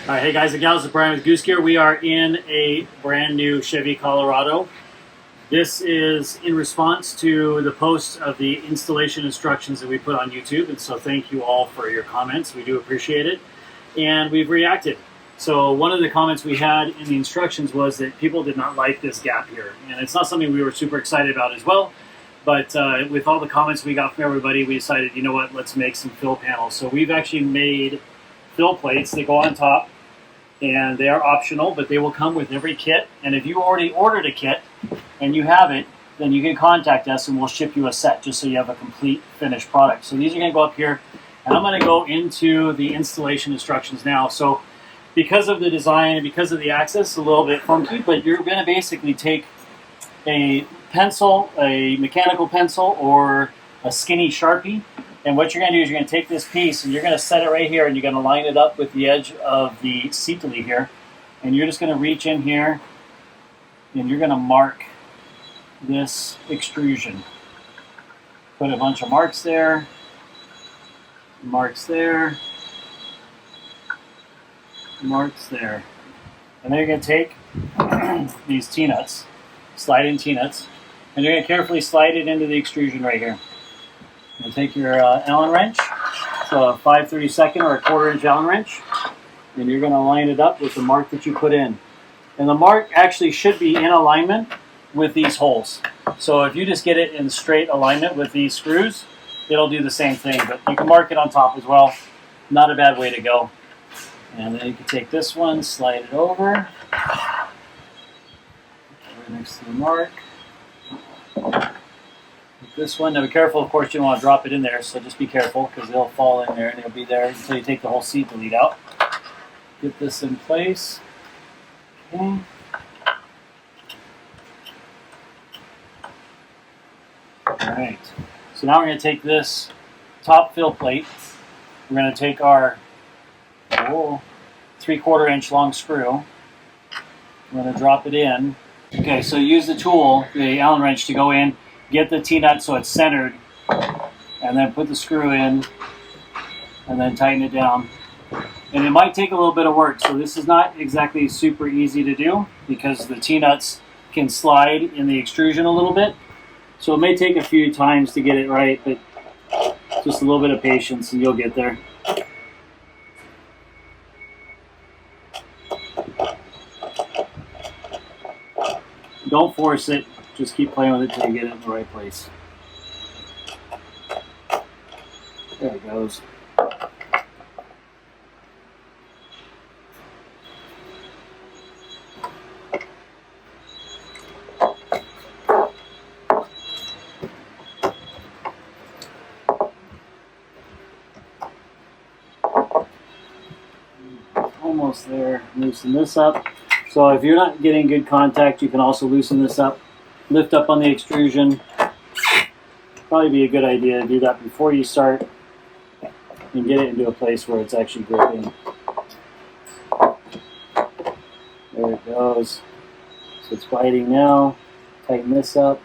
All right, hey guys and gals, it's Brian with Goose Gear. We are in a brand new Chevy Colorado. This is in response to the post of the installation instructions that we put on YouTube, and so thank you all for your comments. We do appreciate it, and we've reacted. So one of the comments we had in the instructions was that people did not like this gap here, and it's not something we were super excited about as well. But with all the comments we got from everybody, we decided, you know what, let's make some fill panels. So we've actually made fill plates that go on top, and they are optional, but they will come with every kit. And if you already ordered a kit and you have it, then you can contact us and we'll ship you a set just so you have a complete finished product. So these are going to go up here, and I'm going to go into the installation instructions now. So because of the design and because of the access, a little bit funky, but you're going to basically take a pencil, a mechanical pencil, or a skinny Sharpie. And what you're going to do is you're going to take this piece and you're going to set it right here, and you're going to line it up with the edge of the seat delete here. And you're just going to reach in here and you're going to mark this extrusion. Put a bunch of marks there, marks there, marks there. And then you're going to take these T-nuts, slide in T-nuts, and you're going to carefully slide it into the extrusion right here. And take your Allen wrench, so a 5/32 or a 1/4 inch Allen wrench, and you're going to line it up with the mark that you put in. And the mark actually should be in alignment with these holes. So if you just get it in straight alignment with these screws, it'll do the same thing. But you can mark it on top as well. Not a bad way to go. And then you can take this one, slide it over, right next to the mark. This one, now be careful, of course, you don't want to drop it in there, so just be careful because they'll fall in there and they'll be there until you take the whole seat delete out. Get this in place. Okay. Alright, so now we're going to take this top fill plate. We're going to take our 3/4 inch long screw. We're going to drop it in. Okay, so use the tool, the Allen wrench, to go in. Get the T-nut so it's centered, and then put the screw in, and then tighten it down. And it might take a little bit of work, so this is not exactly super easy to do because the T-nuts can slide in the extrusion a little bit. So it may take a few times to get it right, but just a little bit of patience and you'll get there. Don't force it. Just keep playing with it until you get it in the right place. There it goes. Almost there. Loosen this up. So if you're not getting good contact, you can also loosen this up. Lift up on the extrusion. Probably be a good idea to do that before you start and get it into a place where it's actually gripping. There it goes. So it's biting now. Tighten this up.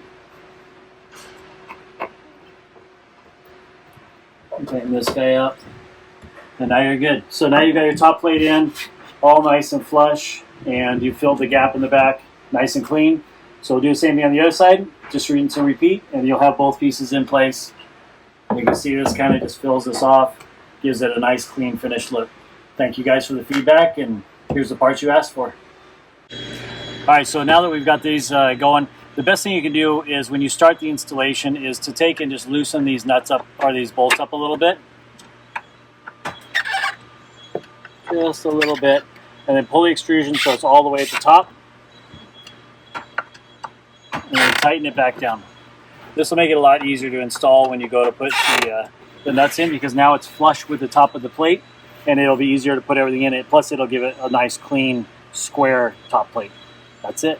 Tighten this guy up. And now you're good. So now you've got your top plate in, all nice and flush, and you filled the gap in the back nice and clean. So we'll do the same thing on the other side, just rinse and repeat, and you'll have both pieces in place. You can see this kind of just fills this off, gives it a nice clean finished look. Thank you guys for the feedback, and here's the parts you asked for. Alright, so now that we've got these going, the best thing you can do is when you start the installation is to take and just loosen these nuts up, or these bolts up a little bit. Just a little bit, and then pull the extrusion so it's all the way at the top. And then tighten it back down. This will make it a lot easier to install when you go to put the nuts in, because now it's flush with the top of the plate and it'll be easier to put everything in it. Plus it'll give it a nice clean square top plate. That's it.